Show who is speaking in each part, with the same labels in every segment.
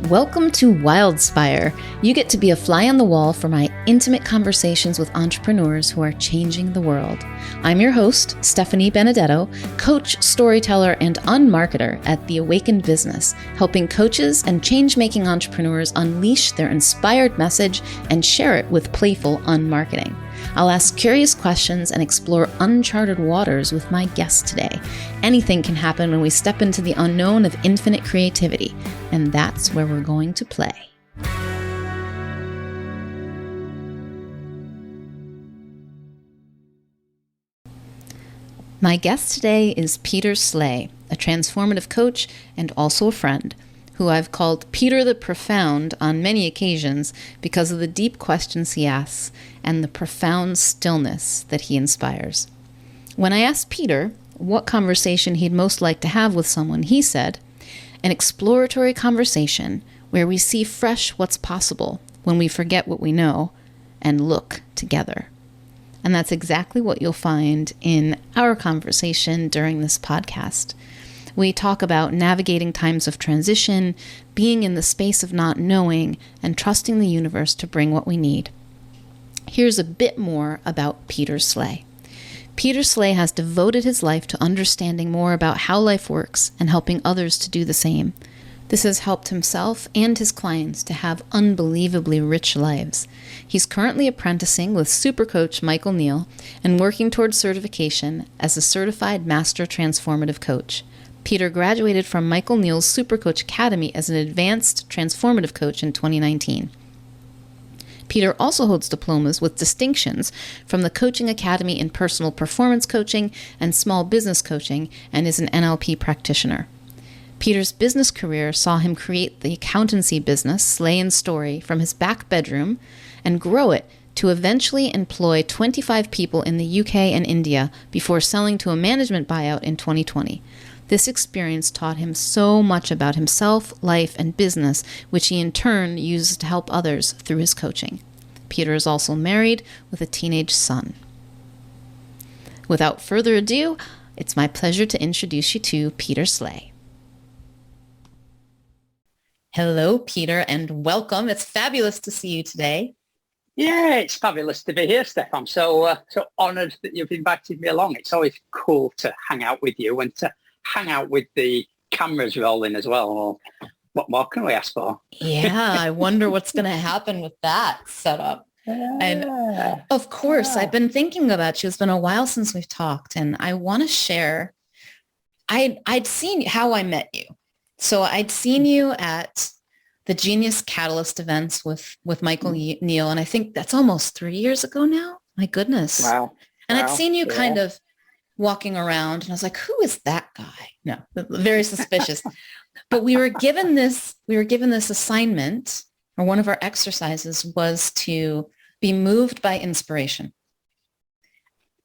Speaker 1: Welcome to Wildspire. You get to be a fly on the wall for my intimate conversations with entrepreneurs who are changing the world. I'm your host, Stephanie Benedetto, coach, storyteller, and unmarketer at The Awakened Business, helping coaches and change-making entrepreneurs unleash their inspired message and share it with playful unmarketing. I'll ask curious questions and explore uncharted waters with my guest today. Anything can happen when we step into the unknown of infinite creativity, and that's where we're going to play. My guest today is Peter Sleigh, a transformative coach and also a friend, who I've called Peter the Profound on many occasions because of the deep questions he asks and the profound stillness that he inspires. When I asked Peter what conversation he'd most like to have with someone, he said, an exploratory conversation where we see fresh what's possible when we forget what we know and look together. And that's exactly what you'll find in our conversation during this podcast. We talk about navigating times of transition, being in the space of not knowing, and trusting the universe to bring what we need. Here's a bit more about Peter Sleigh. Peter Sleigh has devoted his life to understanding more about how life works and helping others to do the same. This has helped himself and his clients to have unbelievably rich lives. He's currently apprenticing with super coach Michael Neal and working towards certification as a certified master transformative coach. Peter graduated from Michael Neal's Super Coach Academy as an advanced transformative coach in 2019. Peter also holds diplomas with distinctions from the Coaching Academy in Personal Performance Coaching and Small Business Coaching and is an NLP practitioner. Peter's business career saw him create the accountancy business, Sleigh & Story, from his back bedroom and grow it to eventually employ 25 people in the UK and India before selling to a management buyout in 2020. This experience taught him so much about himself, life, and business, which he in turn uses to help others through his coaching. Peter is also married with a teenage son. Without further ado, it's my pleasure to introduce you to Peter Sleigh. Hello, Peter, and welcome. It's fabulous to see you today.
Speaker 2: Yeah, it's fabulous to be here, Steph. I'm so honoured that you've invited me along. It's always cool to hang out with you and to hang out with the cameras rolling as well. Well, what more can we ask for?
Speaker 1: Yeah, I wonder what's going to happen with that setup. And of course, I've been thinking about you. It's been a while since we've talked, and I want to share. I'd seen how I met you. So I'd seen you at the Genius Catalyst events with Michael Neal, and I think that's almost 3 years ago now. My goodness.
Speaker 2: Wow.
Speaker 1: And I'd seen you kind of walking around, and I was like, who is that guy? No, very suspicious. But we were given this assignment, or one of our exercises was to be moved by inspiration.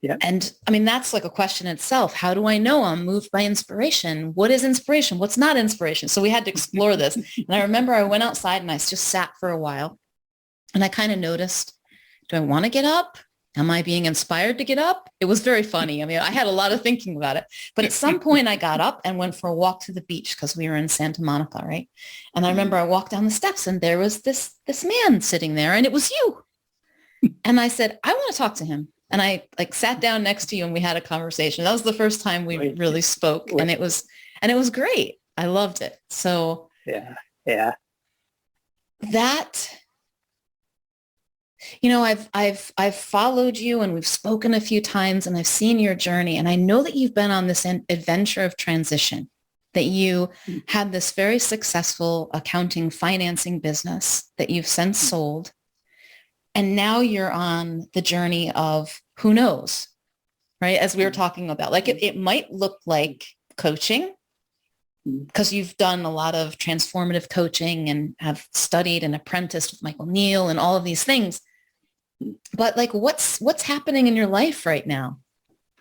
Speaker 2: Yeah.
Speaker 1: And I mean, that's like a question itself. How do I know I'm moved by inspiration? What is inspiration? What's not inspiration? So we had to explore this. And I remember I went outside and I just sat for a while, and I kind of noticed, do I want to get up? Am I being inspired to get up? It was very funny. I mean, I had a lot of thinking about it. But at some point I got up and went for a walk to the beach because we were in Santa Monica, right? And I remember I walked down the steps and there was this man sitting there, and it was you. And I said, I want to talk to him. And I sat down next to you and we had a conversation. That was the first time we really spoke. And it was great. I loved it. So
Speaker 2: yeah.
Speaker 1: That, you know, I've followed you and we've spoken a few times and I've seen your journey. And I know that you've been on this adventure of transition, that you had this very successful accounting financing business that you've since sold. And now you're on the journey of who knows, right? As we were talking about, like it might look like coaching because you've done a lot of transformative coaching and have studied and apprenticed with Michael Neal and all of these things. But like, what's happening in your life right now?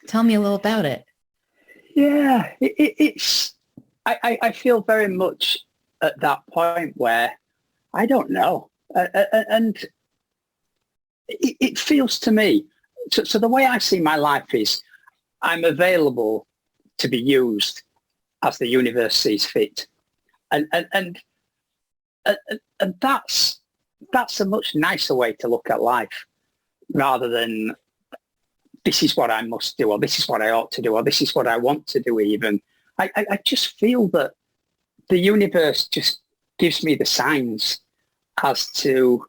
Speaker 1: Tell me a little about it.
Speaker 2: Yeah, I feel very much at that point where I don't know. And it feels to me, so the way I see my life is I'm available to be used as the universe sees fit. And and that's a much nicer way to look at life, rather than this is what I must do, or this is what I ought to do, or this is what I want to do. Even I just feel that the universe just gives me the signs as to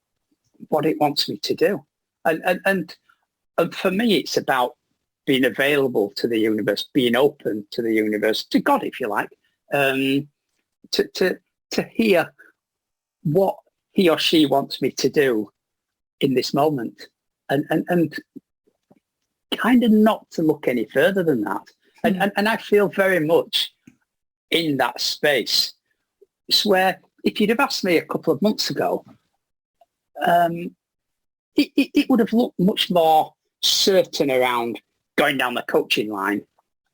Speaker 2: what it wants me to do, and for me, it's about being available to the universe, being open to the universe, to God, if you like, to hear what he or she wants me to do in this moment, and kind of not to look any further than that. And I feel very much in that space. It's where, if you'd have asked me a couple of months ago, it would have looked much more certain around going down the coaching line.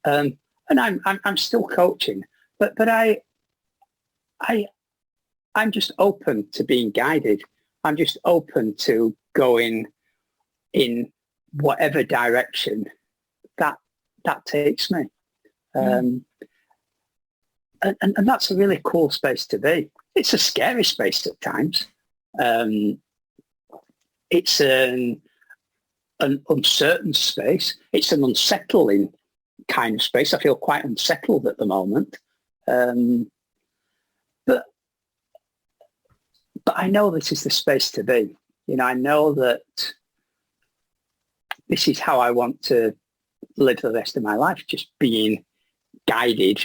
Speaker 2: And I'm still coaching, but I'm just open to being guided. I'm just open to going in whatever direction that takes me. And that's a really cool space to be. It's a scary space at times. It's an uncertain space. It's an unsettling kind of space. I feel quite unsettled at the moment. But I know this is the space to be. I know that this is how I want to live the rest of my life, just being guided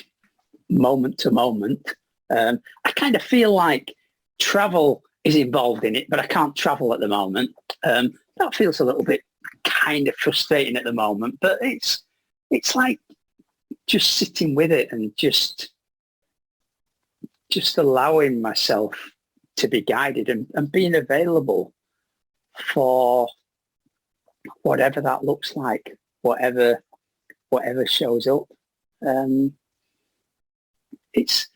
Speaker 2: moment to moment. I kind of feel like travel is involved in it, but I can't travel at the moment. That feels a little bit kind of frustrating at the moment, but it's like just sitting with it and just allowing myself to be guided and being available for whatever that looks like, whatever shows up. It's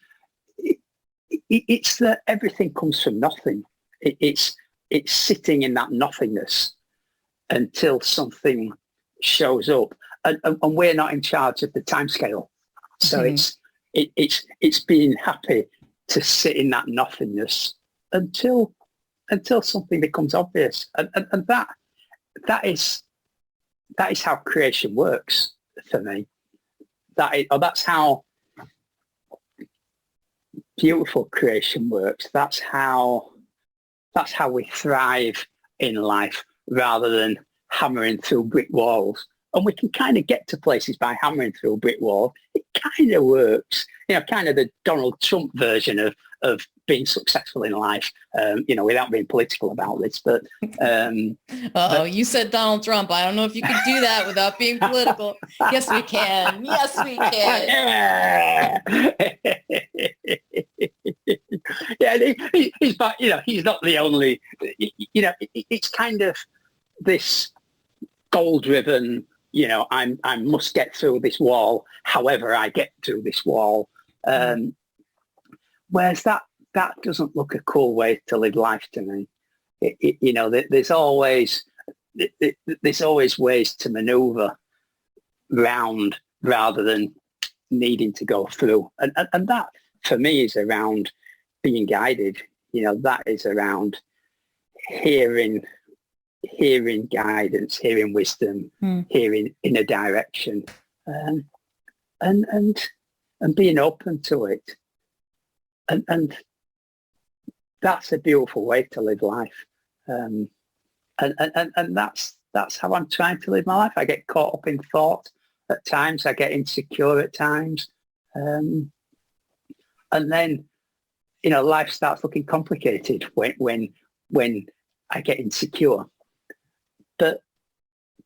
Speaker 2: that everything comes from nothing. It's sitting in that nothingness until something shows up, and we're not in charge of the timescale. So it's being happy to sit in that nothingness until something becomes obvious, and that is how creation works for me. That's how beautiful creation works. That's how we thrive in life, rather than hammering through brick walls. And we can kind of get to places by hammering through a brick wall. It kind of works, kind of the Donald Trump version of being successful in life, without being political about this. But
Speaker 1: you said Donald Trump. I don't know if you could do that without being political. Yes, we can. Yes, we can.
Speaker 2: Yeah, he's but he's not the only. It's kind of this goal-driven. I must get through this wall, however I get through this wall. Whereas that doesn't look a cool way to live life to me. There's always ways to maneuver round rather than needing to go through. And that for me is around being guided. That is around hearing guidance, hearing wisdom, hearing in a direction, and being open to it. And that's a beautiful way to live life. And that's how I'm trying to live my life. I get caught up in thought at times. I get insecure at times. And then, life starts looking complicated when I get insecure. But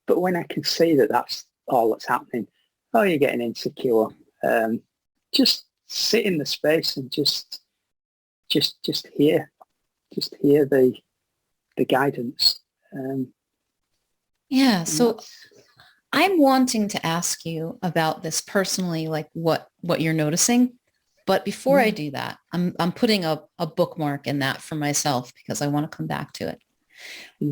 Speaker 2: when I can see that that's all that's happening, you're getting insecure. Just sit in the space and just hear the guidance.
Speaker 1: So I'm wanting to ask you about this personally, like what you're noticing. But before I do that, I'm putting a bookmark in that for myself because I want to come back to it.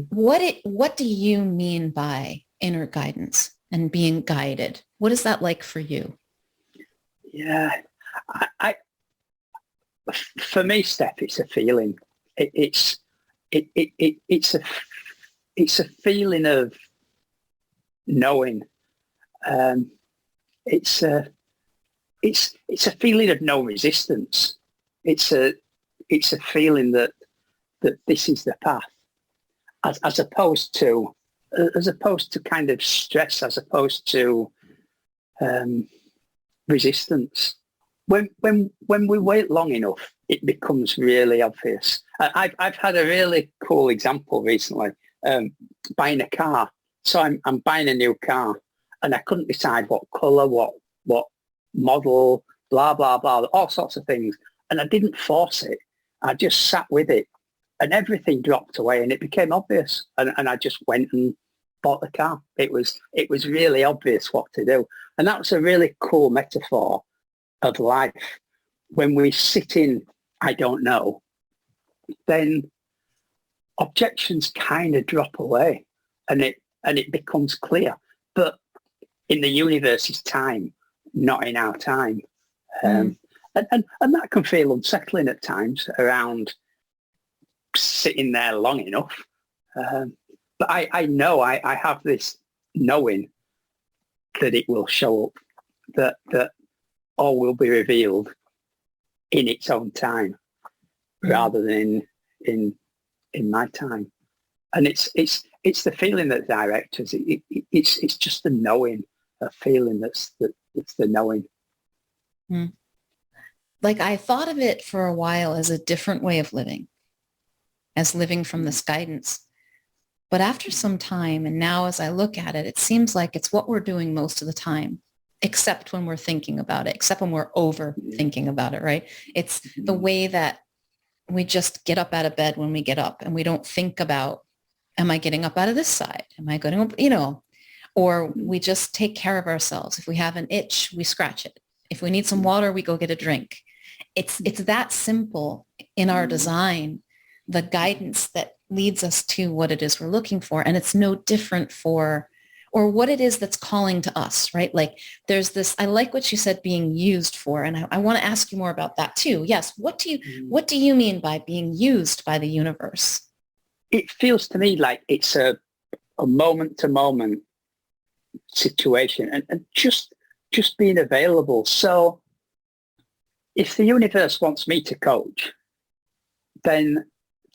Speaker 1: What do you mean by inner guidance and being guided? What is that like for you?
Speaker 2: Yeah, for me, Steph, it's a feeling. It's it's a feeling of knowing. It's a feeling of no resistance. It's a feeling that this is the path, as opposed to kind of stress, as opposed to resistance. When we wait long enough, it becomes really obvious. I've had a really cool example recently, buying a car. So I'm buying a new car, and I couldn't decide what colour, what model, blah blah blah, all sorts of things, and I didn't force it. I just sat with it, and everything dropped away, and it became obvious, and I just went and bought the car. It was really obvious what to do, and that was a really cool metaphor of life. When we sit in I don't know, then objections kind of drop away, and it becomes clear. But in the universe's time, not in our time. And that can feel unsettling at times around sitting there long enough. But I know I have this knowing that it will show up, that all will be revealed in its own time, rather than in my time. And it's the feeling that directs us. It's just the knowing, a feeling it's the knowing.
Speaker 1: Like, I thought of it for a while as a different way of living, as living from this guidance. But after some time, and now as I look at it, it seems like it's what we're doing most of the time, except when we're thinking about it, except when we're overthinking about it, right? It's the way that we just get up out of bed when we get up, and we don't think about, am I getting up out of this side? Am I going to, or we just take care of ourselves. If we have an itch, we scratch it. If we need some water, we go get a drink. It's that simple in our design, the guidance that leads us to what it is we're looking for. And it's no different or what it is that's calling to us, right? Like, there's this, I like what you said, being used for, and I want to ask you more about that too. Yes. What do you mean by being used by the universe?
Speaker 2: It feels to me like it's a moment to moment situation, and just being available. So if the universe wants me to coach, then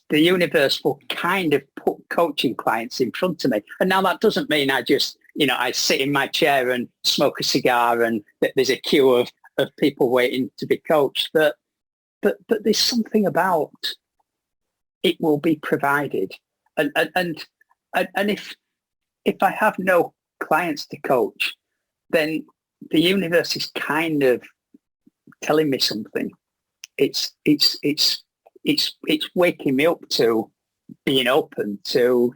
Speaker 2: the universe will kind of put coaching clients in front of me. And now that doesn't mean I just, I sit in my chair and smoke a cigar and that there's a queue of people waiting to be coached. But there's something about it will be provided. And if I have no clients to coach, then the universe is kind of telling me something. It's waking me up to being open to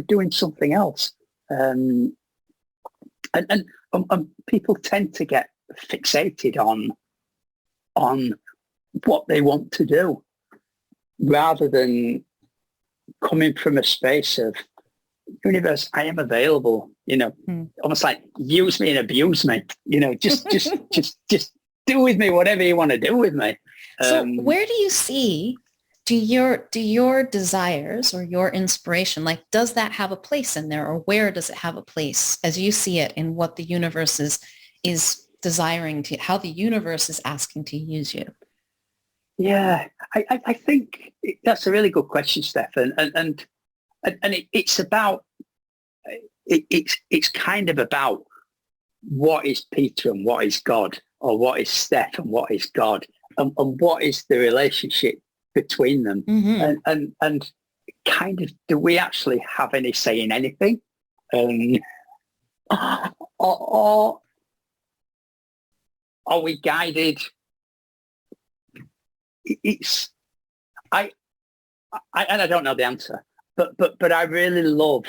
Speaker 2: doing something else. And people tend to get fixated on what they want to do, rather than coming from a space of, universe, I am available, almost like use me and abuse me, just do with me whatever you want to do with me.
Speaker 1: So where do you see, do your desires or your inspiration, like, does that have a place in there, or where does it have a place as you see it in what the universe is desiring to, how the universe is asking to use you?
Speaker 2: Yeah, I think that's a really good question, Steph. And it's about, it's kind of about what is Peter and what is God, or what is Steph and what is God, and what is the relationship between them. And kind of, do we actually have any say in anything? Or are we guided? And I don't know the answer, but I really love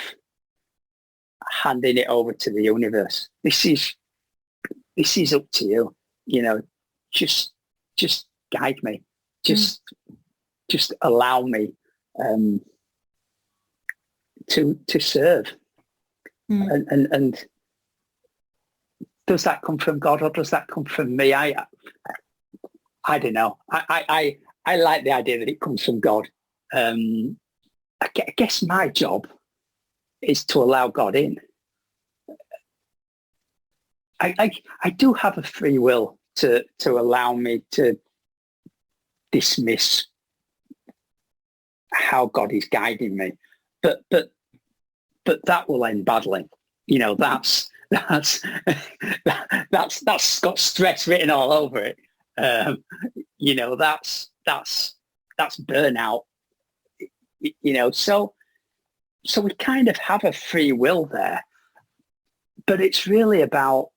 Speaker 2: handing it over to the universe. This is up to you. Just guide me. Just allow me to serve. And does that come from God, or does that come from me? I don't know. I I like the idea that it comes from God. I guess my job is to allow God in. I do have a free will to allow me to dismiss how God is guiding me, but that will end badly. You know, that's got stress written all over it. You know, that's burnout. You know, so we kind of have a free will there, but it's really about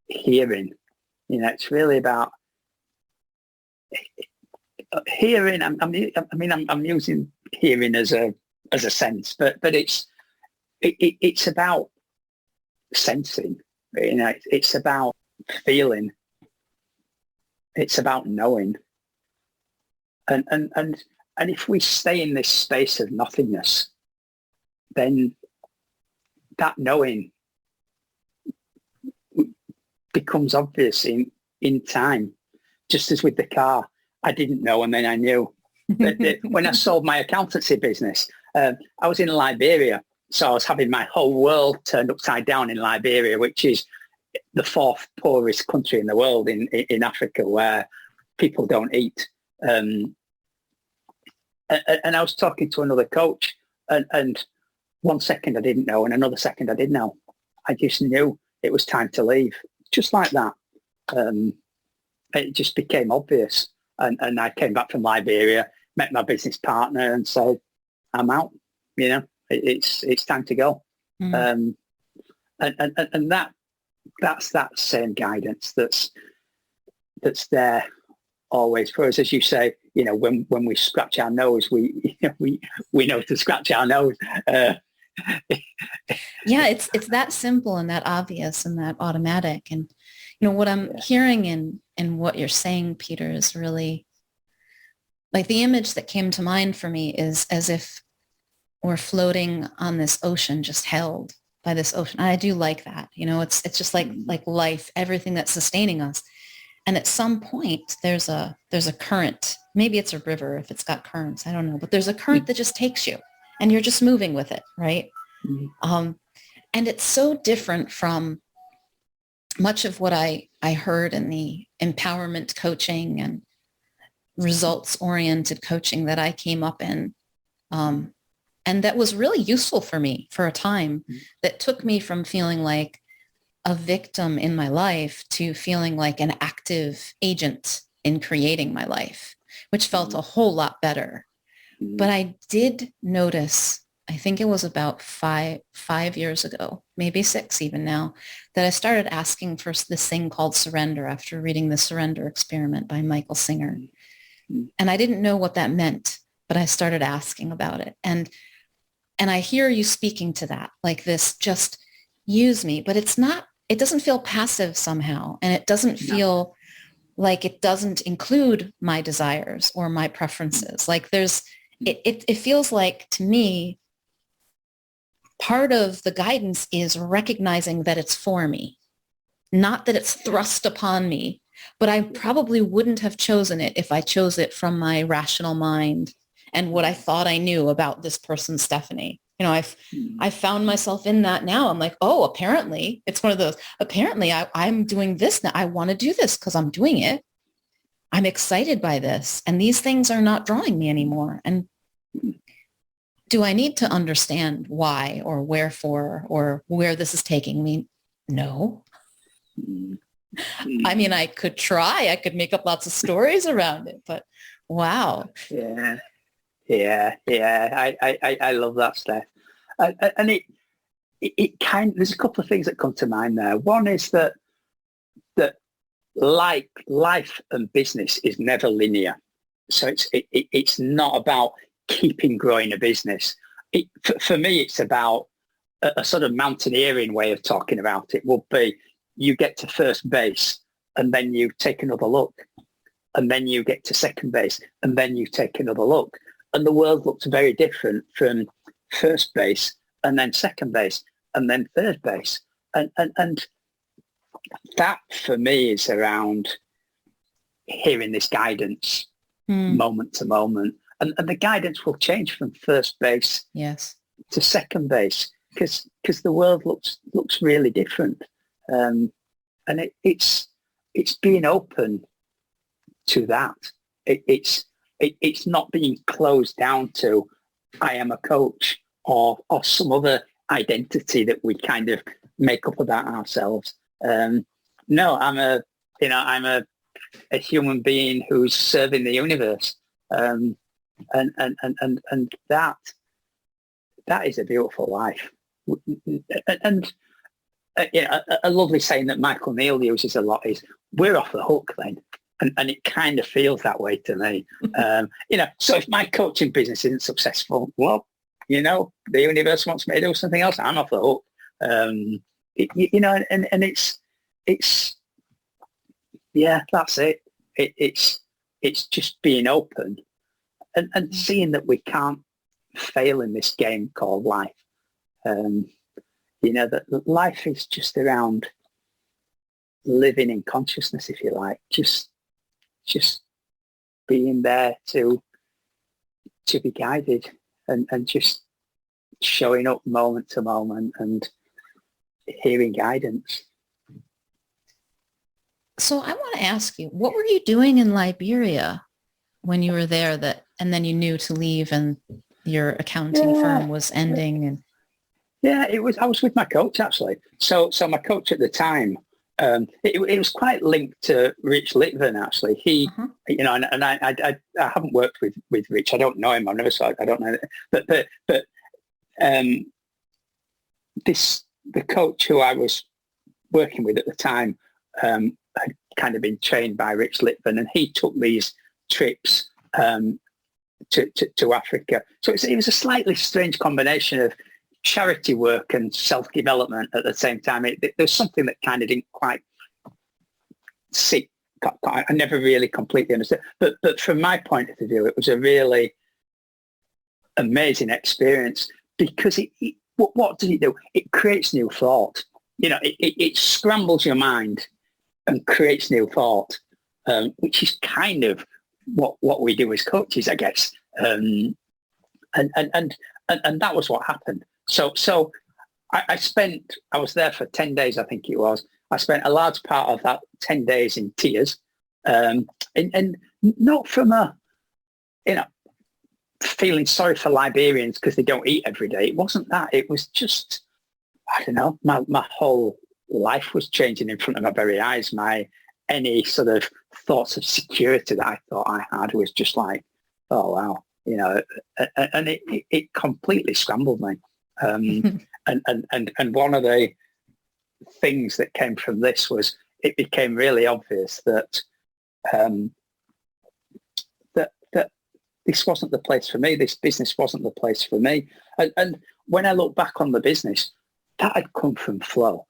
Speaker 2: hearing. You know, it's really about hearing. I'm using hearing as a sense, but it's about sensing. You know, it's about feeling. It's about knowing. And if we stay in this space of nothingness, then that knowing becomes obvious in time. Just as with the car, I didn't know and then I knew. When I sold my accountancy business, I was in Liberia. So I was having my whole world turned upside down in Liberia, which is the fourth poorest country in the world in Africa, where people don't eat. And I was talking to another coach, and 1 second I didn't know, and another second I did know. I just knew it was time to leave, just like that. It just became obvious, and I came back from Liberia, met my business partner, and said, "I'm out. You know, it's time to go." And that's that same guidance that's there always for us. As you say, you know, when we scratch our nose, we know to scratch our nose.
Speaker 1: Yeah, it's that simple and that obvious and that automatic. And you know what I'm hearing in what you're saying, Peter, is really like the image that came to mind for me is as if we're floating on this ocean, just held by this ocean. I do like that. You know, it's just like life, everything that's sustaining us. And at some point there's a current. Maybe it's a river if it's got currents. I don't know. But there's a current that just takes you and you're just moving with it, right? Mm-hmm. And it's so different from much of what I heard in the empowerment coaching and results-oriented coaching that I came up in. And that was really useful for me for a time, that took me from feeling like a victim in my life to feeling like an active agent in creating my life, which felt a whole lot better. But I did notice, I think it was about five years ago, maybe 6 even now, that I started asking for this thing called surrender after reading The Surrender Experiment by Michael Singer. And I didn't know what that meant, but I started asking about it. And I hear you speaking to that, like this, just use me, but it doesn't feel passive somehow. And it doesn't feel like it doesn't include my desires or my preferences. Like it feels like, to me, part of the guidance is recognizing that it's for me, not that it's thrust upon me, but I probably wouldn't have chosen it if I chose it from my rational mind and what I thought I knew about this person, Stephanie. You know, I found myself in that now. I'm like, oh, apparently it's one of those, apparently I'm doing this now. I want to do this because I'm doing it. I'm excited by this. And these things are not drawing me anymore. And do I need to understand why or wherefore or where this is taking me? No. I mean, I could try. I could make up lots of stories around it, but wow.
Speaker 2: Yeah. I love that stuff. And it kind of, there's a couple of things that come to mind there. One is that like life and business is never linear. So it's not about keeping growing a business. For me, it's about a sort of mountaineering way of talking about it would be, you get to first base and then you take another look, and then you get to second base and then you take another look. And the world looks very different from first base and then second base and then third base. And that for me is around hearing this guidance moment to moment. And the guidance will change from first base
Speaker 1: Yes.
Speaker 2: to second base because the world looks really different. And it's being open to that. It's not being closed down to I am a coach or some other identity that we kind of make up about ourselves. No, I'm a human being who's serving the universe. And that is a beautiful life. And a lovely saying that Michael Neal uses a lot is, we're off the hook then. And it kind of feels that way to me. So if my coaching business isn't successful, well, the universe wants me to do something else. I'm off the hook. And it's yeah, that's it. It's just being open and seeing that we can't fail in this game called life. That life is just around living in consciousness, if you like, just being there to be guided and just showing up moment to moment and hearing guidance.
Speaker 1: So I want to ask you, what were you doing in Liberia when you were there and then you knew to leave and your accounting firm was ending? And
Speaker 2: I was with my coach actually. So my coach at the time, it was quite linked to Rich Litvin actually. He, and I haven't worked with Rich. I don't know him. I've never saw it. I don't know. But the coach who I was working with at the time had kind of been trained by Rich Litvin, and he took these trips to Africa. So it was a slightly strange combination of charity work and self-development at the same time. There's something that kind of didn't quite sit. I never really completely understood. But from my point of view, it was a really amazing experience because what does it do? It creates new thought. It scrambles your mind and creates new thought, which is kind of what we do as coaches, I guess. And that was what happened. So I was there for 10 days, I think it was. I spent a large part of that 10 days in tears, and not from feeling sorry for Liberians because they don't eat every day. It wasn't that. It was just, I don't know, my whole life was changing in front of my very eyes. Any sort of thoughts of security that I thought I had was just like, oh, wow, and it completely scrambled me. And one of the things that came from this was it became really obvious that that this wasn't the place for me. This business wasn't the place for me. And when I look back on the business, that had come from flow.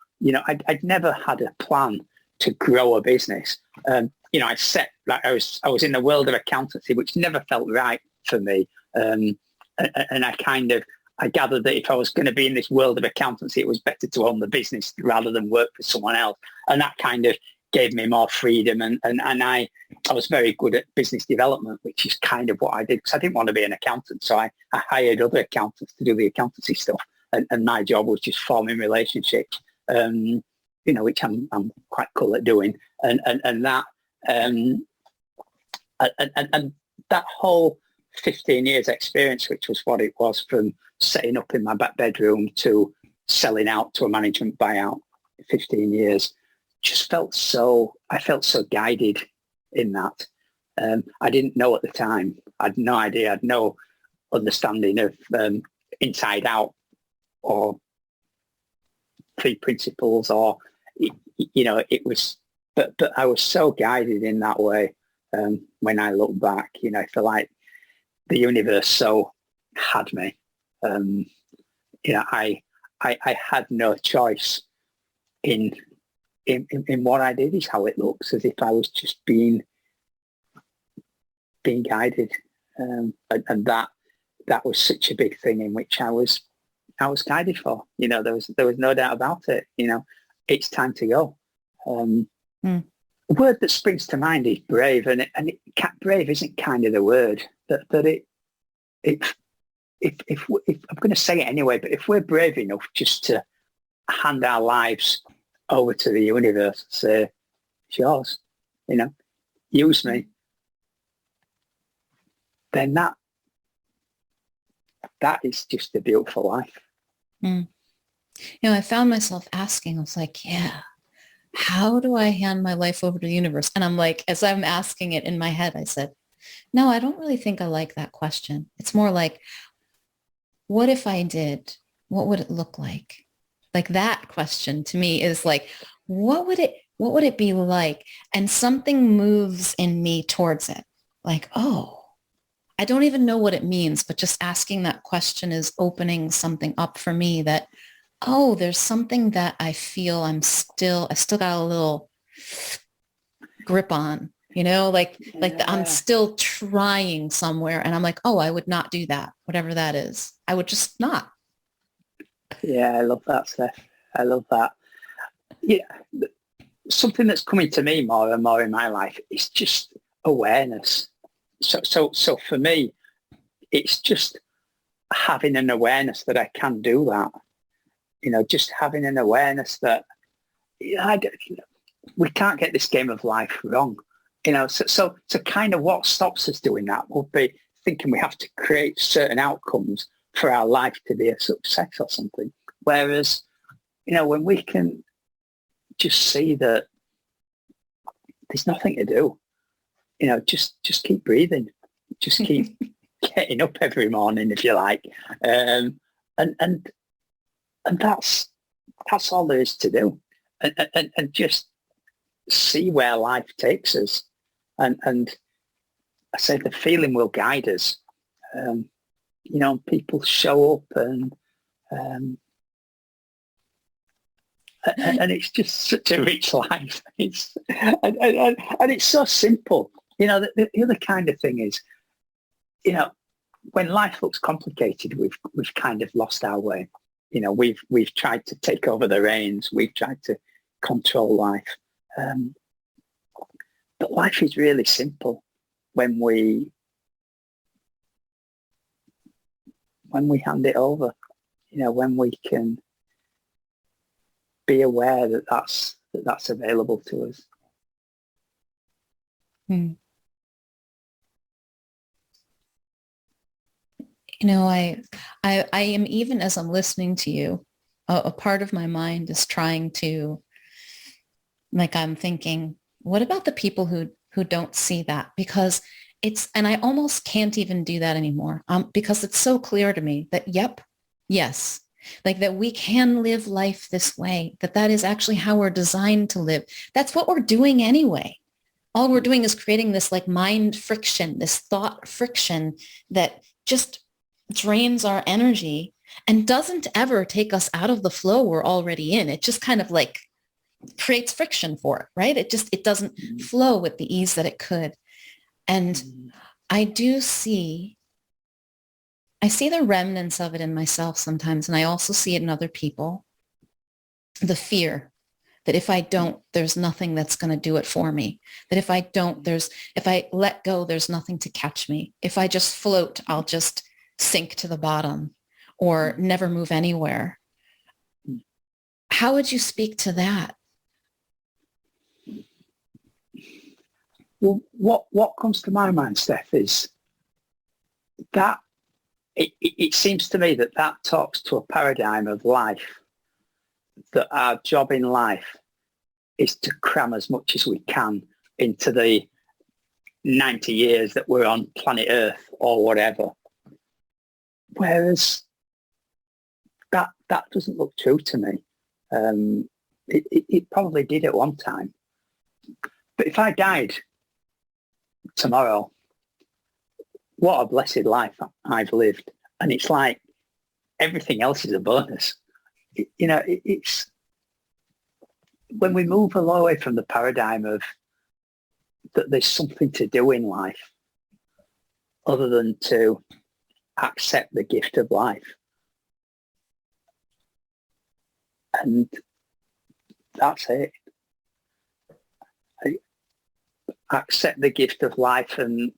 Speaker 2: I'd never had a plan to grow a business. I was in the world of accountancy, which never felt right for me. And I gathered that if I was going to be in this world of accountancy, it was better to own the business rather than work for someone else. And that kind of gave me more freedom. And I was very good at business development, which is kind of what I did because I didn't want to be an accountant. So I hired other accountants to do the accountancy stuff. And my job was just forming relationships, which I'm quite cool at doing. And that that whole 15 years experience, which was what it was, from setting up in my back bedroom to selling out to a management buyout, 15 years, I felt so guided in that. I didn't know at the time. I had no idea. I had no understanding of inside out or three principles or, it was, but I was so guided in that way. When I look back, I feel like the universe so had me. I had no choice in what I did. Is how it looks, as if I was just being guided, and that was such a big thing in which I was guided for. There was no doubt about it. It's time to go. A word that springs to mind is brave, and brave isn't kind of the word that if I'm going to say it anyway, but if we're brave enough just to hand our lives over to the universe, say, it's yours, use me, then that is just a beautiful life.
Speaker 1: Mm. I found myself asking, I was like, yeah, how do I hand my life over to the universe? And I'm like, as I'm asking it in my head, I said, no, I don't really think I like that question. It's more like, what if I did? What would it look like? Like that question to me is like, what would it be like? And something moves in me towards it. Like, oh, I don't even know what it means, but just asking that question is opening something up for me that, oh, there's something that I feel I still got a little grip on, I'm still trying somewhere. And I'm like, oh, I would not do that, whatever that is. I would just not.
Speaker 2: Yeah, I love that, Steph. I love that. Yeah, something that's coming to me more and more in my life is just awareness. So for me, it's just having an awareness that I can do that. Just having an awareness that we can't get this game of life wrong. So kind of what stops us doing that would be thinking we have to create certain outcomes for our life to be a success or something. Whereas, when we can just see that there's nothing to do, just keep breathing, just keep getting up every morning, if you like. And that's all there is to do. And just see where life takes us. And I say the feeling will guide us. People show up and it's just such a rich life. And it's so simple. The other kind of thing is, when life looks complicated, we've kind of lost our way. We've tried to take over the reins. We've tried to control life. But life is really simple when we hand it over. When we can be aware that that's available to us.
Speaker 1: I am, even as I'm listening to you, a part of my mind is trying to, like, I'm thinking, what about the people who don't see that? Because and I almost can't even do that anymore, because it's so clear to me that, yes, like that we can live life this way, that is actually how we're designed to live. That's what we're doing anyway. All we're doing is creating this like mind friction, this thought friction that just drains our energy and doesn't ever take us out of the flow we're already in. It just kind of like creates friction for it, right? It doesn't flow with the ease that it could. And I see the remnants of it in myself sometimes. And I also see it in other people. The fear that if I don't, there's nothing that's going to do it for me. That if I let go, there's nothing to catch me. If I just float, I'll just sink to the bottom or never move anywhere. How would you speak to that?
Speaker 2: Well, what comes to my mind, Steph, is that it seems to me that talks to a paradigm of life, that our job in life is to cram as much as we can into the 90 years that we're on planet Earth or whatever. Whereas that doesn't look true to me. It probably did at one time. But if I died tomorrow, what a blessed life I've lived. And it's like everything else is a bonus. It's when we move away from the paradigm of that there's something to do in life other than to accept the gift of life. And that's it. accept the gift of life and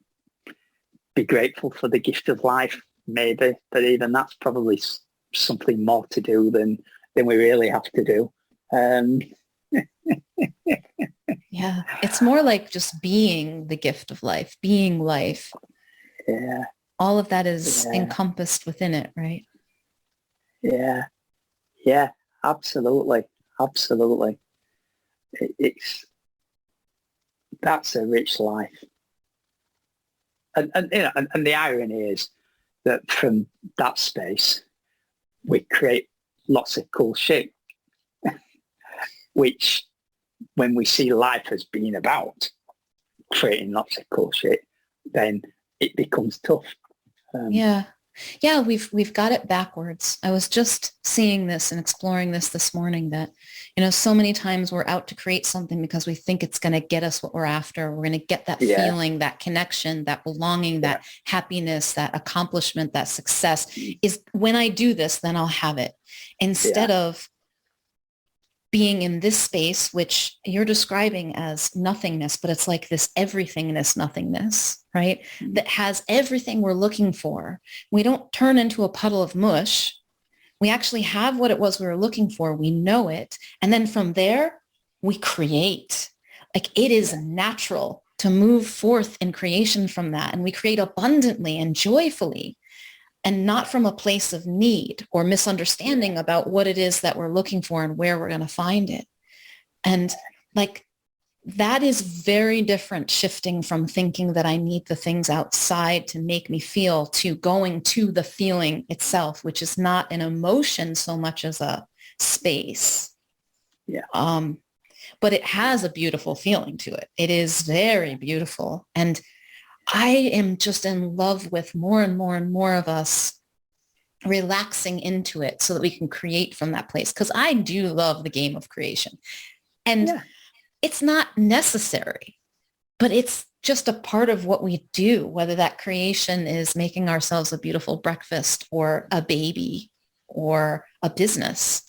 Speaker 2: be grateful for the gift of life, maybe. But even that's probably something more to do than we really have to do.
Speaker 1: Yeah, it's more like just being the gift of life, being life.
Speaker 2: Yeah.
Speaker 1: All of that is encompassed within it, right?
Speaker 2: Yeah. Yeah, absolutely. Absolutely. That's a rich life. And you know, and the irony is that from that space, we create lots of cool shit, which when we see life as being about creating lots of cool shit, then it becomes tough.
Speaker 1: Yeah, we've got it backwards. I was just seeing this and exploring this morning that, so many times we're out to create something because we think it's going to get us what we're after. We're going to get that feeling, that connection, that belonging, that happiness, that accomplishment, that success is when I do this, then I'll have it. Instead of being in this space, which you're describing as nothingness, but it's like this everythingness, nothingness, right? Mm-hmm. That has everything we're looking for. We don't turn into a puddle of mush. We actually have what it was we were looking for. We know it. And then from there, we create. Like it is natural to move forth in creation from that. And we create abundantly and joyfully. And not from a place of need or misunderstanding about what it is that we're looking for and where we're going to find it. And like, that is very different, shifting from thinking that I need the things outside to make me feel to going to the feeling itself, which is not an emotion so much as a space. But it has a beautiful feeling to it. It is very beautiful. And I am just in love with more and more and more of us relaxing into it so that we can create from that place. Because I do love the game of creation. And it's not necessary, but it's just a part of what we do, whether that creation is making ourselves a beautiful breakfast or a baby or a business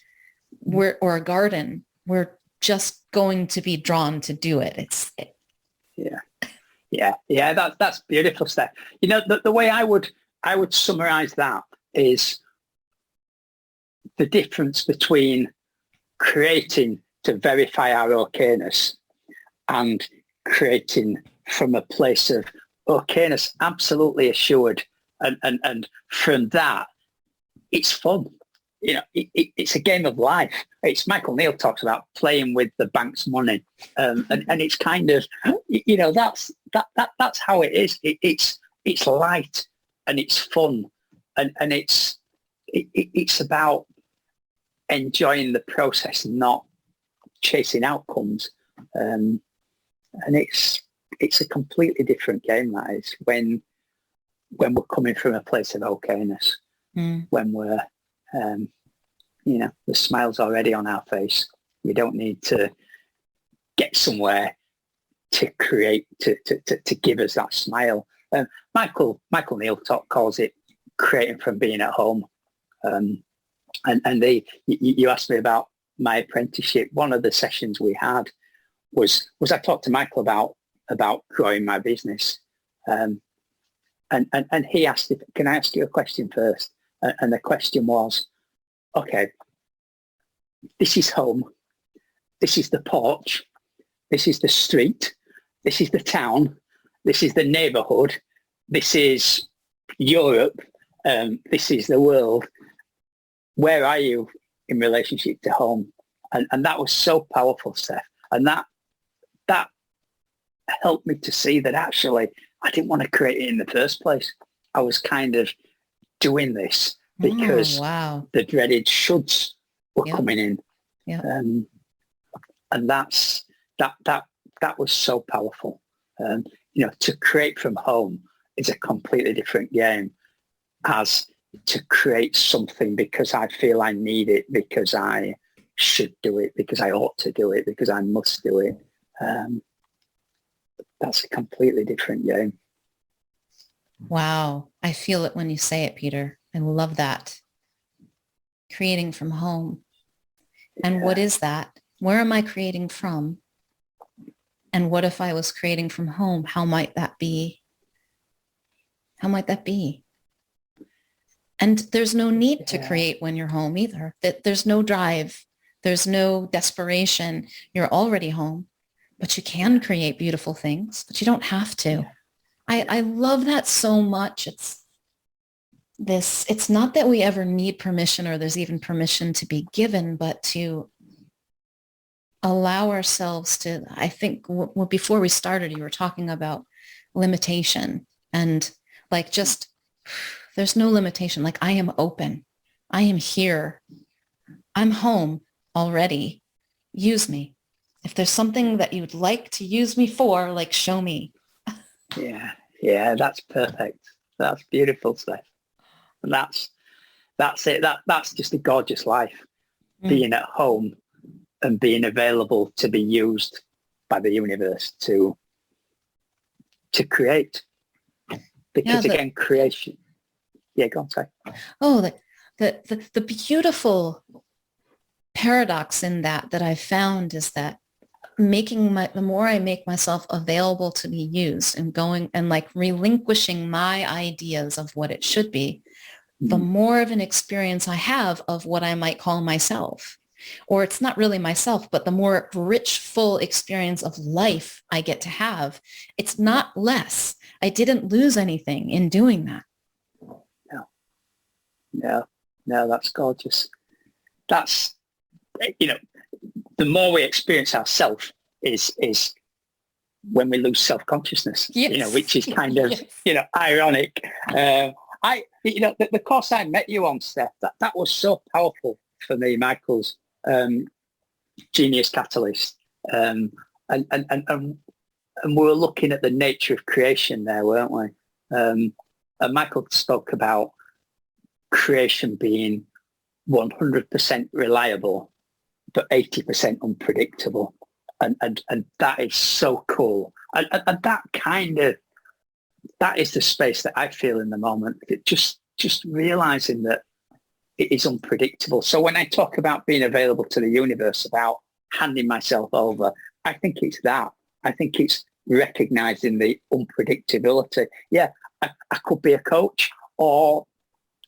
Speaker 1: or a garden. We're just going to be drawn to do it.
Speaker 2: Yeah, that's beautiful, Steph. The way I would summarize that is the difference between creating to verify our okayness and creating from a place of okayness, absolutely assured. And from that, it's fun. It's a game of life. It's Michael Neal talks about playing with the bank's money, and it's kind of, that's how it is. It's light and it's fun, and it's about enjoying the process, not chasing outcomes. And it's a completely different game, that is, when we're coming from a place of okayness, when we're the smile's already on our face. We don't need to get somewhere to create, to give us that smile. Michael Neal calls it creating from being at home. You asked me about my apprenticeship. One of the sessions we had was I talked to Michael about growing my business. And he asked, can I ask you a question first? And the question was, okay, this is home. This is the porch. This is the street. This is the town. This is the neighborhood. This is Europe. This is the world. Where are you in relationship to home? And that was so powerful, Steph. And that helped me to see that actually I didn't want to create it in the first place. I was kind of doing this because the dreaded shoulds were coming in. And that was so powerful. To create from home is a completely different game as to create something because I feel I need it, because I should do it, because I ought to do it, because I must do it. That's a completely different game.
Speaker 1: Wow. I feel it when you say it, Peter. I love that. Creating from home. And what is that? Where am I creating from? And what if I was creating from home? How might that be? How might that be? And there's no need to create when you're home either. There's no drive. There's no desperation. You're already home, but you can create beautiful things, but you don't have to. I love that so much. It's not that we ever need permission or there's even permission to be given, but to allow ourselves to, I think before we started, you were talking about limitation and like just, there's no limitation. Like I am open. I am here. I'm home already. Use me. If there's something that you'd like to use me for, like show me.
Speaker 2: Yeah, that's perfect. That's beautiful, Steph. And that's it. That's just a gorgeous life. Being at home and being available to be used by the universe to create. Because again, creation. Yeah, go on, sorry.
Speaker 1: Oh, the beautiful paradox in that I've found is that the more I make myself available to be used and going and like relinquishing my ideas of what it should be, the more of an experience I have of what I might call myself. Or it's not really myself, but the more rich, full experience of life I get to have. It's not less. I didn't lose anything in doing that.
Speaker 2: No, that's gorgeous. That's, the more we experience ourselves is when we lose self-consciousnness, which is kind of, ironic. The course I met you on, Steph, that was so powerful for me, Michael's Genius Catalyst. And we were looking at the nature of creation there, weren't we? And Michael spoke about creation being 100% reliable, but 80% unpredictable. And that is so cool. And that is the space that I feel in the moment. Just realizing that it is unpredictable. So when I talk about being available to the universe, about handing myself over, I think it's that. I think it's recognizing the unpredictability. Yeah, I could be a coach, or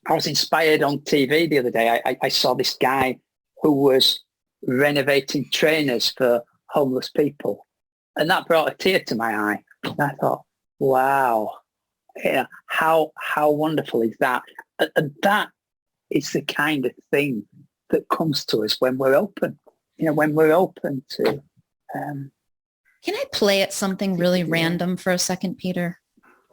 Speaker 2: I was inspired on TV the other day. I saw this guy who was renovating trainers for homeless people. And that brought a tear to my eye. And I thought, wow, how wonderful is that? And that is the kind of thing that comes to us when we're open, when we're open to...
Speaker 1: Can I play at something really random for a second, Peter?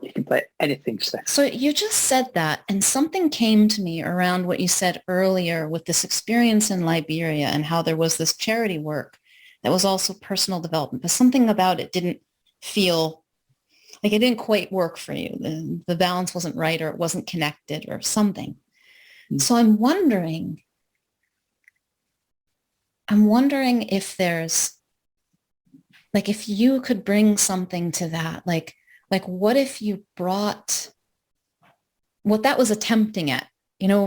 Speaker 2: You can play anything, Steph.
Speaker 1: So you just said that, and something came to me around what you said earlier with this experience in Liberia and how there was this charity work that was also personal development, but something about it didn't feel like it didn't quite work for you. The balance wasn't right, or it wasn't connected or something. So I'm wondering if there's, like, if you could bring something to that, like what if you brought what that was attempting at,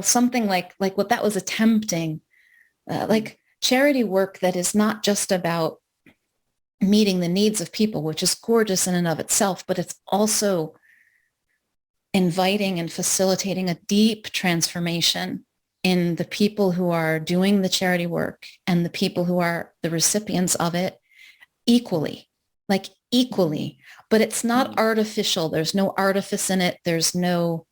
Speaker 1: something like what that was attempting, like charity work that is not just about meeting the needs of people, which is gorgeous in and of itself, but it's also inviting and facilitating a deep transformation in the people who are doing the charity work and the people who are the recipients of it equally. But it's not artificial. There's no artifice in it. There's no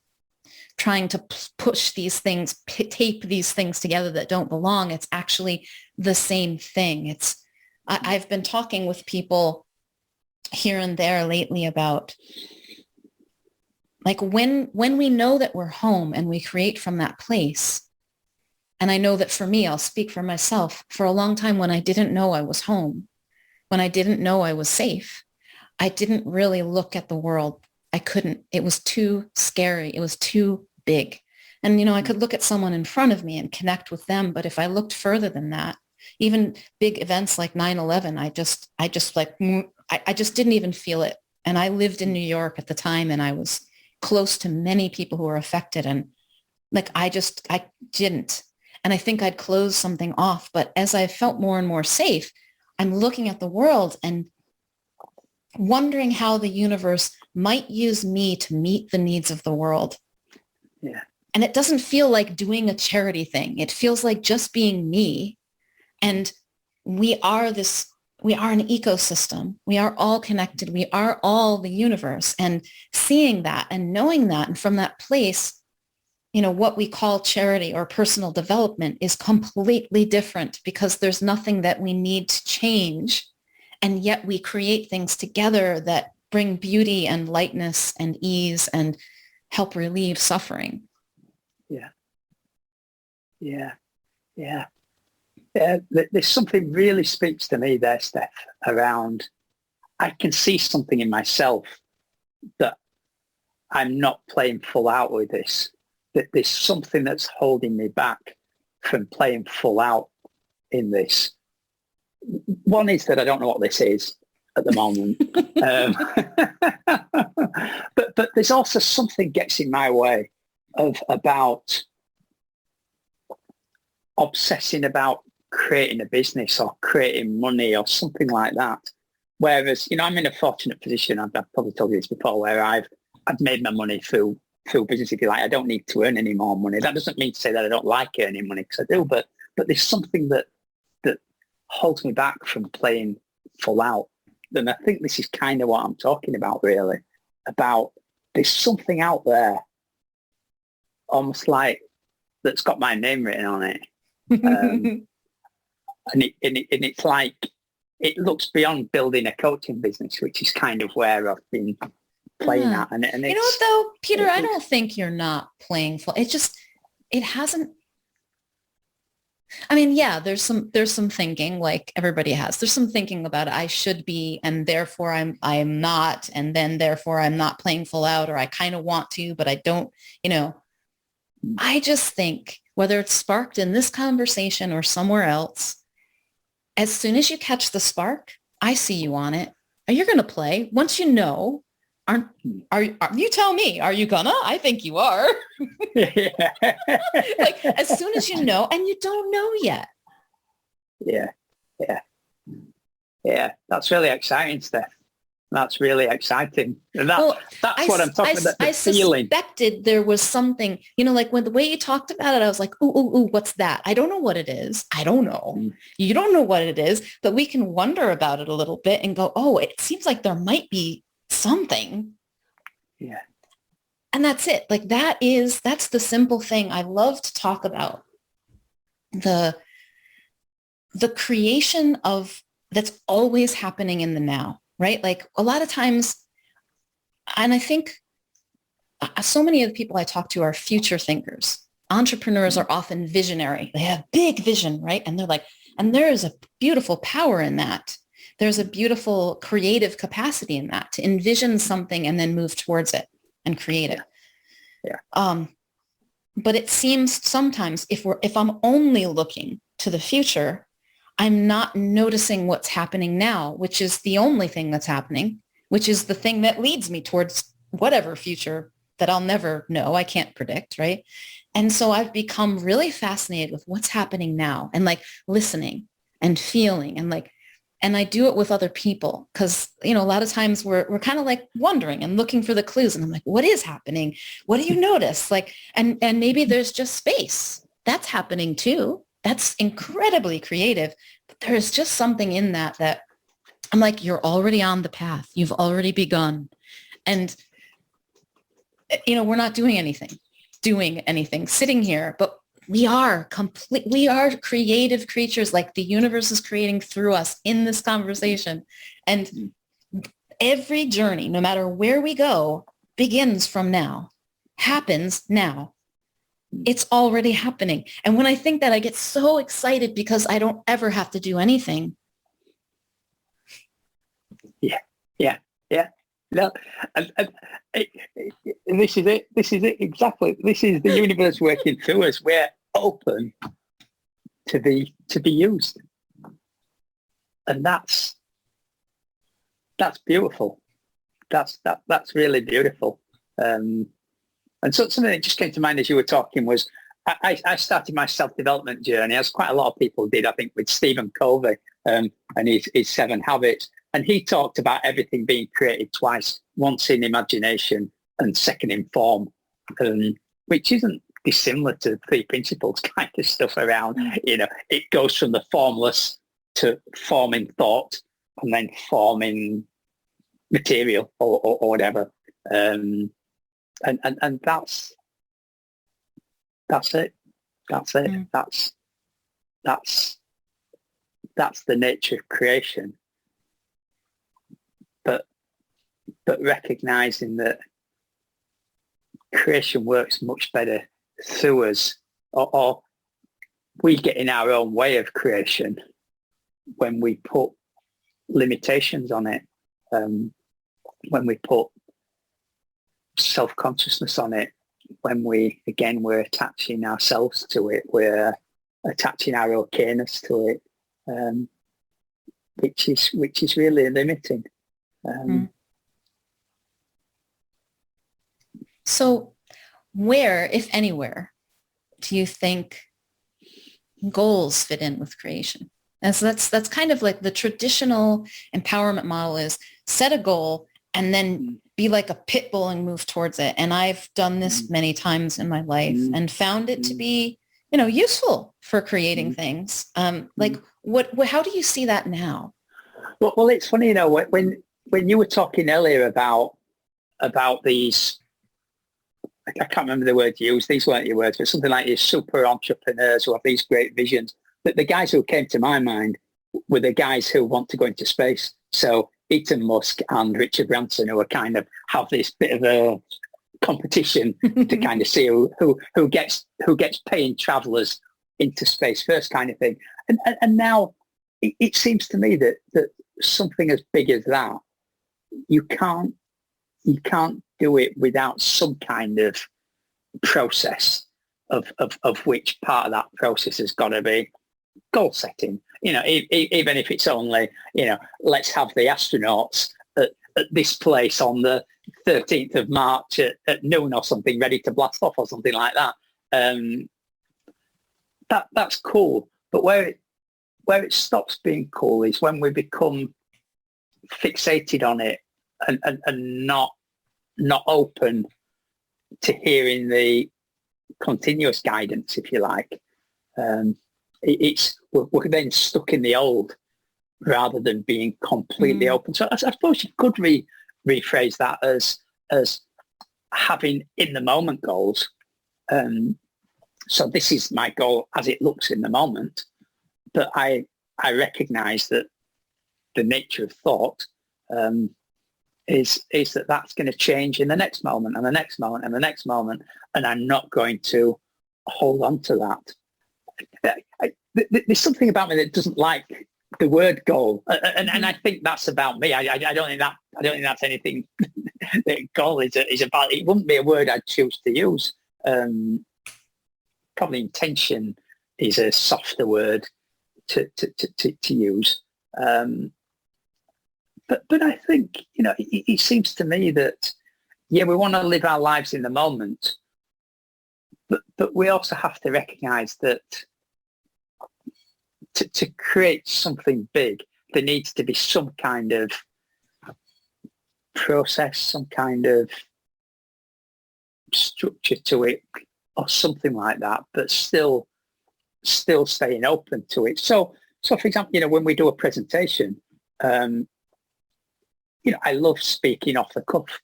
Speaker 1: trying to push these things, tape these things together that don't belong. It's actually the same thing. I've been talking with people here and there lately about, like, when we know that we're home and we create from that place. And I know that for me, I'll speak for myself, for a long time when I didn't know I was home, when I didn't know I was safe, I didn't really look at the world. I couldn't. It was too scary. It was too big. And, I could look at someone in front of me and connect with them. But if I looked further than that, even big events like 9/11, I just didn't even feel it. And I lived in New York at the time, and I was close to many people who were affected. And I didn't. And I think I'd closed something off. But as I felt more and more safe, I'm looking at the world, and wondering how the universe might use me to meet the needs of the world.
Speaker 2: Yeah.
Speaker 1: And it doesn't feel like doing a charity thing. It feels like just being me. And we are an ecosystem. We are all connected. We are all the universe. And seeing that and knowing that, and from that place, what we call charity or personal development is completely different, because there's nothing that we need to change. And yet we create things together that bring beauty and lightness and ease and help relieve suffering.
Speaker 2: Yeah. Yeah. Yeah. Yeah. There's something really speaks to me there, Steph, around I can see something in myself that I'm not playing full out with this, that there's something that's holding me back from playing full out in this. One is that I don't know what this is at the moment. But there's also something gets in my way about obsessing about creating a business or creating money or something like that. Whereas, I'm in a fortunate position. I've probably told you this before, where I've made my money through business, if you like. I don't need to earn any more money. That doesn't mean to say that I don't like earning money, because I do, but there's something that holds me back from playing full out. And I think this is kind of what I'm talking about, really, about there's something out there, almost like that's got my name written on it. And it's like, it looks beyond building a coaching business, which is kind of where I've been playing at. And
Speaker 1: you know what though, Peter, I don't think you're not playing full. It hasn't. I mean, yeah, there's some thinking, like everybody has. There's some thinking about I should be, and therefore I'm not, and then therefore I'm not playing full out, or I kind of want to, but I don't, I just think whether it's sparked in this conversation or somewhere else, as soon as you catch the spark, I see you on it. You're going to play. Once you know, you tell me, are you gonna? I think you are.
Speaker 2: Yeah.
Speaker 1: Like as soon as you know, and you don't know yet.
Speaker 2: Yeah. Yeah. Yeah. That's really exciting, Steph. That's really exciting. That's what I'm talking about. The feeling.
Speaker 1: I suspected there was something, like when the way you talked about it, I was like, ooh, what's that? I don't know what it is. I don't know. You don't know what it is, but we can wonder about it a little bit and go, oh, it seems like there might be something.
Speaker 2: Yeah.
Speaker 1: And that's it. Like that's the simple thing. I love to talk about the creation of that's always happening in the now, right? Like a lot of times, and I think so many of the people I talk to are future thinkers. Entrepreneurs are often visionary. They have big vision, right? And they're like, and there is a beautiful power in that. There's a beautiful creative capacity in that, to envision something and then move towards it and create it.
Speaker 2: Yeah.
Speaker 1: But it seems sometimes if I'm only looking to the future, I'm not noticing what's happening now, which is the only thing that's happening, which is the thing that leads me towards whatever future that I'll never know. I can't predict, right? And so I've become really fascinated with what's happening now, and like listening and feeling, and I do it with other people because, a lot of times we're kind of like wondering and looking for the clues. And I'm like, what is happening? What do you notice? Like, and maybe there's just space. That's happening too. That's incredibly creative. But there's just something in that I'm like, you're already on the path. You've already begun. And, we're not doing anything, sitting here, but we are creative creatures. Like the universe is creating through us in this conversation. And every journey, no matter where we go, begins from now, happens now. It's already happening. And when I think that, I get so excited because I don't ever have to do anything.
Speaker 2: Yeah. No, and this is it. This is it exactly. This is the universe working through us. We're open to be used, and that's beautiful. That's really beautiful. And so something that just came to mind as you were talking was I started my self-development journey, as quite a lot of people did, I think, with Stephen Covey and his 7 habits. And he talked about everything being created twice, once in imagination and second in form, which isn't dissimilar to three principles kind of stuff around, it goes from the formless to forming thought and then forming material or whatever. And that's it. That's it.
Speaker 1: Mm.
Speaker 2: That's the nature of creation. But recognizing that creation works much better through us, or we get in our own way of creation when we put limitations on it, when we put self-consciousness on it, when we're attaching ourselves to it, we're attaching our okayness to it, which is really limiting.
Speaker 1: So where, if anywhere, do you think goals fit in with creation? And so that's kind of like the traditional empowerment model is set a goal and then be like a pit bull and move towards it. And I've done this many times in my life and found it to be, useful for creating things. Like how do you see that now?
Speaker 2: Well, it's funny, when you were talking earlier about these, I can't remember the word you used, these weren't your words, but something like these super entrepreneurs who have these great visions. But the guys who came to my mind were the guys who want to go into space. So Elon Musk and Richard Branson, who are kind of have this bit of a competition to kind of see who gets paying travelers into space first, kind of thing. And now it seems to me that something as big as that, you can't do it without some kind of process of which part of that process has got to be goal setting. Even if it's only, let's have the astronauts at this place on the 13th of March at noon or something, ready to blast off or something like that. That's cool. But where it stops being cool is when we become fixated on it and not open to hearing the continuous guidance, if you like. We're then stuck in the old rather than being completely open. So I suppose you could rephrase that as having in the moment goals. So this is my goal as it looks in the moment, but I recognize that the nature of thought is that that's going to change in the next moment and the next moment and the next moment, and I'm not going to hold on to that. There's something about me that doesn't like the word goal, and I think that's about me. I don't think that's anything that goal is about. It wouldn't be a word I'd choose to use. Probably intention is a softer word to use. But I think, it seems to me that, we want to live our lives in the moment, but we also have to recognize that to create something big, there needs to be some kind of process, some kind of structure to it or something like that, but still staying open to it. So for example, when we do a presentation, I love speaking off the cuff,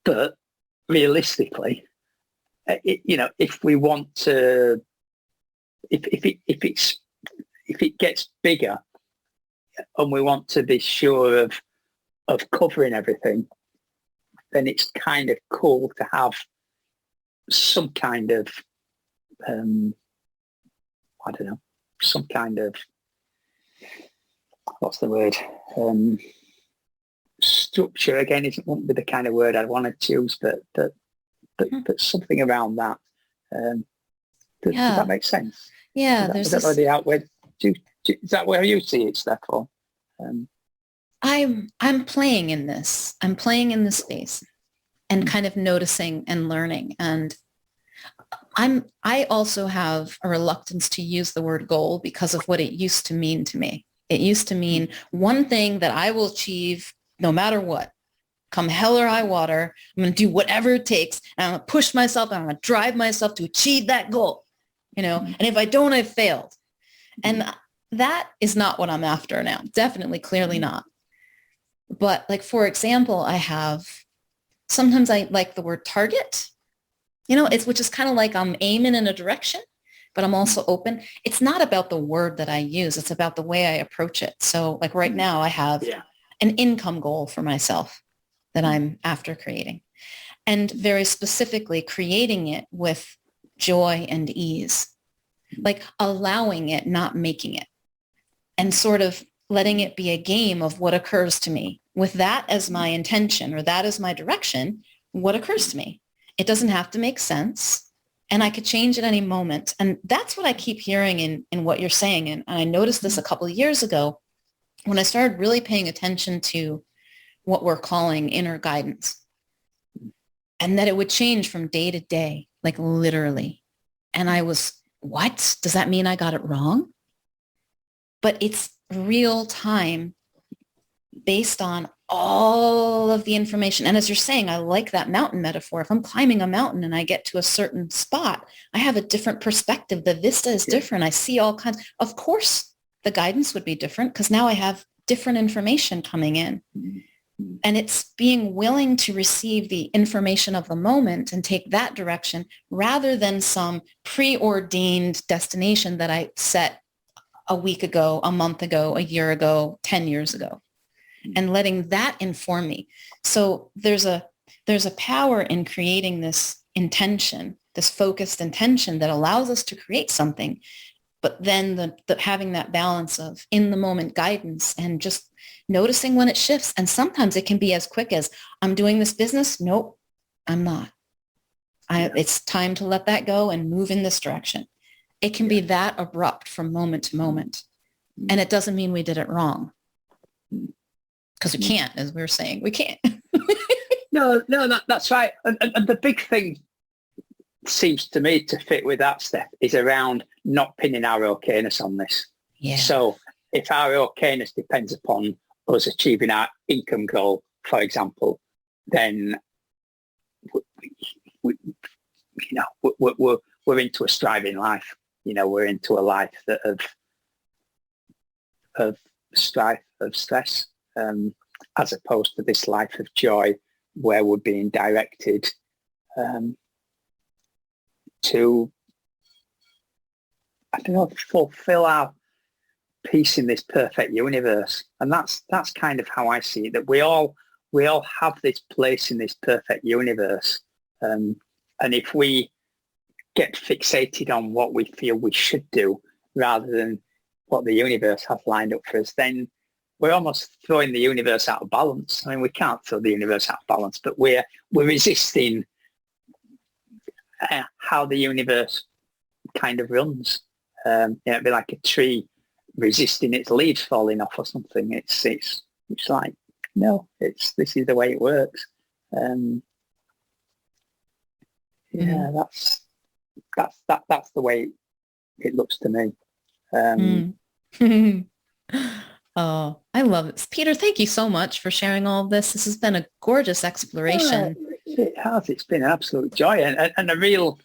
Speaker 2: but realistically, if we want to, if it gets bigger and we want to be sure of covering everything, then it's kind of cool to have some kind of, some kind of, what's the word? Structure again won't be the kind of word I'd want to choose, but something around that. Does that make sense?
Speaker 1: Yeah,
Speaker 2: is that the outward? Is that where you see it, Steph? Or,
Speaker 1: I'm playing in this. I'm playing in this space and kind of noticing and learning. And I also have a reluctance to use the word goal because of what it used to mean to me. It used to mean one thing that I will achieve no matter what. Come hell or high water, I'm going to do whatever it takes. And I'm going to push myself and I'm going to drive myself to achieve that goal. And if I don't, I've failed. And that is not what I'm after now. Definitely, clearly not. But like, for example, sometimes I like the word target, which is kind of like I'm aiming in a direction, but I'm also open. It's not about the word that I use. It's about the way I approach it. So like right now I have an income goal for myself that I'm after creating, and very specifically creating it with joy and ease, like allowing it, not making it, and sort of letting it be a game of what occurs to me with that as my intention, or that as my direction, what occurs to me. It doesn't have to make sense, and I could change at any moment. And that's what I keep hearing in what you're saying. And I noticed this a couple of years ago when I started really paying attention to what we're calling inner guidance, and that it would change from day to day, like literally. And I was, what? Does that mean I got it wrong? But it's real time based on all of the information. And as you're saying, I like that mountain metaphor. If I'm climbing a mountain and I get to a certain spot, I have a different perspective. The vista is different. I see all kinds. Of course, the guidance would be different because now I have different information coming in. And it's being willing to receive the information of the moment and take that direction rather than some preordained destination that I set a week ago, a month ago, a year ago, 10 years ago, and letting that inform me. So there's a power in creating this intention, this focused intention that allows us to create something, but then the having that balance of in the moment guidance and just noticing when it shifts. And sometimes it can be as quick as, I'm doing this business. Nope, I'm not. It's time to let that go and move in this direction. It can be that abrupt from moment to moment. And it doesn't mean we did it wrong. Because we can't, as we were saying, we can't.
Speaker 2: No, that's right. And the big thing seems to me to fit with that, Steph, is around not pinning our okayness on this.
Speaker 1: Yeah.
Speaker 2: So if our okayness depends upon us achieving our income goal, for example, then we're into a striving life. We're into a life that of strife, of stress, as opposed to this life of joy where we're being directed to, fulfill our piece in this perfect universe. And that's kind of how I see it, that we all have this place in this perfect universe. And if we get fixated on what we feel we should do rather than what the universe has lined up for us, then we're almost throwing the universe out of balance. I mean, we can't throw the universe out of balance, but we're resisting how the universe kind of runs. It'd be like a tree resisting its leaves falling off or something. It's like, no, this is the way it works. That's the way it looks to me.
Speaker 1: Oh, I love it. Peter, thank you so much for sharing all of this. This has been a gorgeous exploration.
Speaker 2: It has. It's been an absolute joy and a real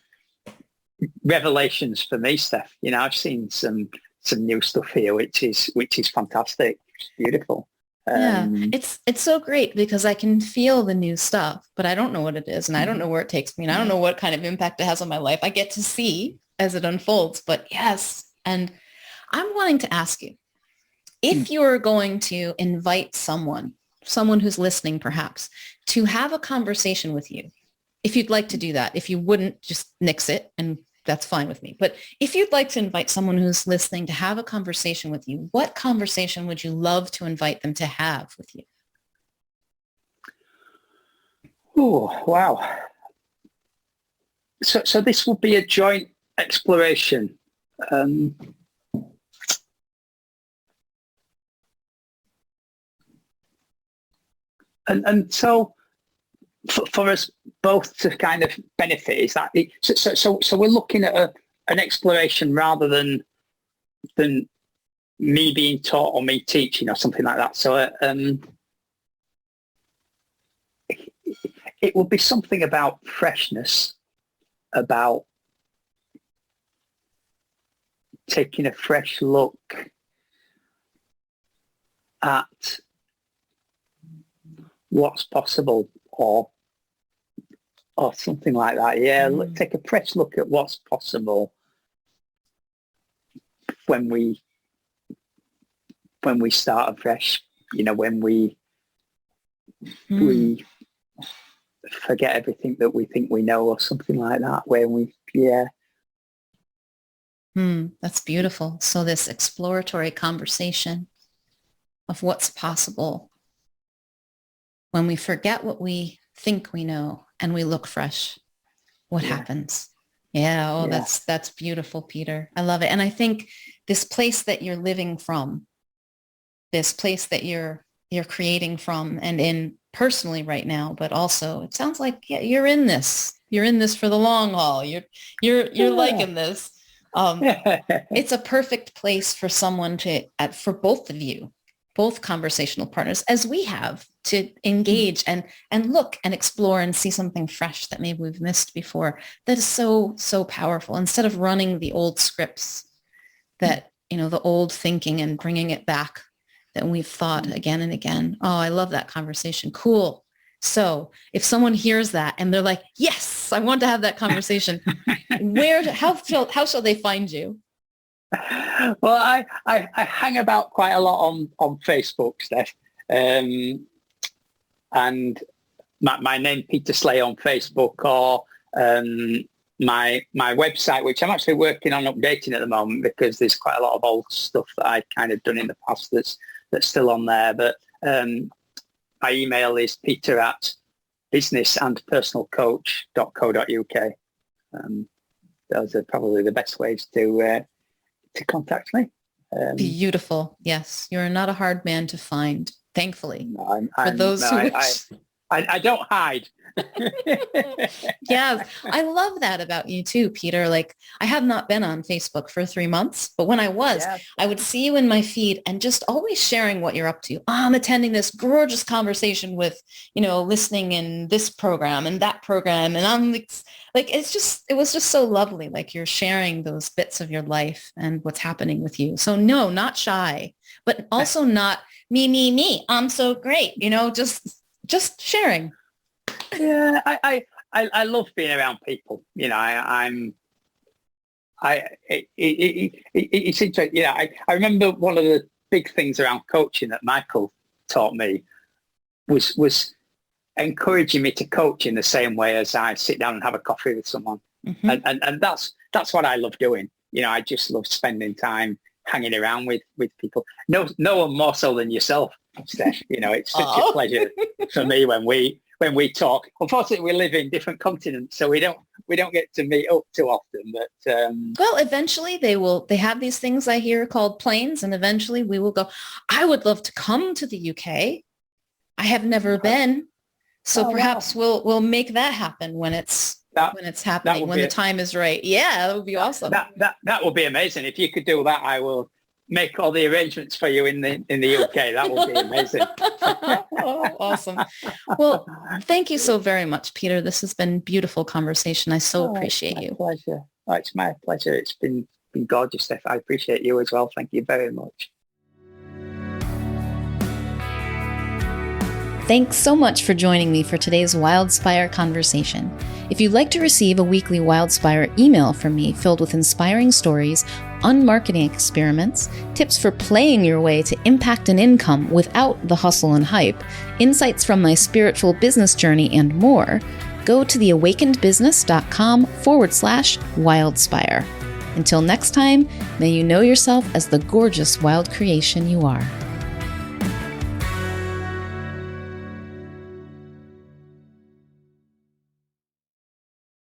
Speaker 2: revelations for me, Steph. I've seen some new stuff here, which is fantastic. It's beautiful.
Speaker 1: It's so great because I can feel the new stuff, but I don't know what it is, and I don't know where it takes me, and I don't know what kind of impact it has on my life. I get to see as it unfolds, but yes. And I'm wanting to ask you, if you're going to invite someone who's listening perhaps, to have a conversation with you, if you'd like to do that, if you wouldn't, just nix it, and that's fine with me. But if you'd like to invite someone who's listening to have a conversation with you, what conversation would you love to invite them to have with you?
Speaker 2: Oh, wow. So this will be a joint exploration. And so for us both to kind of benefit, is that so we're looking at an exploration rather than me being taught or me teaching or something like that. So it would be something about freshness, about taking a fresh look at what's possible, or something like that. Yeah, take a fresh look at what's possible when we start afresh. When we forget everything that we think we know, or something like that.
Speaker 1: That's beautiful. So this exploratory conversation of what's possible when we forget what we think we know and we look fresh, what happens? Yeah. Oh, yeah. That's beautiful, Peter. I love it. And I think this place that you're living from, this place that you're creating from and in personally right now, but also it sounds like you're in this for the long haul. You're liking this. It's a perfect place for someone for both of you, both conversational partners, as we have, to engage and look and explore and see something fresh that maybe we've missed before. That is so, so powerful. Instead of running the old scripts that, the old thinking, and bringing it back that we've thought again and again. Oh, I love that conversation. Cool. So if someone hears that and they're like, yes, I want to have that conversation, how shall they find you?
Speaker 2: Well, I hang about quite a lot on Facebook, Steph. And my name, Peter Sleigh, on Facebook, or my website, which I'm actually working on updating at the moment, because there't quite a lot of old stuff that I kind of done in the past that's still on there. But my email is peter@businessandpersonalcoach.co.uk. Those are probably the best ways to contact me.
Speaker 1: Beautiful. Yes, you're not a hard man to find, thankfully.
Speaker 2: I don't hide.
Speaker 1: Yes, I love that about you too, Peter. Like, I have not been on Facebook for 3 months, but when I was, I would see you in my feed and just always sharing what you're up to. I'm attending this gorgeous conversation with, listening in this program and that program. And I'm like, it was just so lovely. Like, you're sharing those bits of your life and what's happening with you. So no, not shy, but also not me. I'm so great. Just sharing.
Speaker 2: Yeah, I love being around people. It's interesting. I remember one of the big things around coaching that Michael taught me was encouraging me to coach in the same way as I sit down and have a coffee with someone. Mm-hmm. And that's what I love doing. I just love spending time hanging around with people. No one more so than yourself, Steph. It's such a pleasure for me when we talk. Unfortunately, we live in different continents, so we don't get to meet up too often. But
Speaker 1: well, eventually they have these things I hear called planes, and eventually we will go. I would love to come to the UK. I have never been, so perhaps we'll make that happen when it's happening, when the time is right. Yeah, that would be awesome.
Speaker 2: That would be amazing. If you could do that, I will make all the arrangements for you in the UK. That would be amazing.
Speaker 1: Oh, awesome. Well, thank you so very much, Peter. This has been beautiful conversation. I so appreciate you.
Speaker 2: Pleasure. Oh, it's my pleasure. It's been gorgeous, Steph. I appreciate you as well. Thank you very much.
Speaker 1: Thanks so much for joining me for today's Wildspire conversation. If you'd like to receive a weekly Wildspire email from me filled with inspiring stories, unmarketing experiments, tips for playing your way to impact and income without the hustle and hype, insights from my spiritual business journey, and more, go to theawakenedbusiness.com/Wildspire. Until next time, may you know yourself as the gorgeous wild creation you are.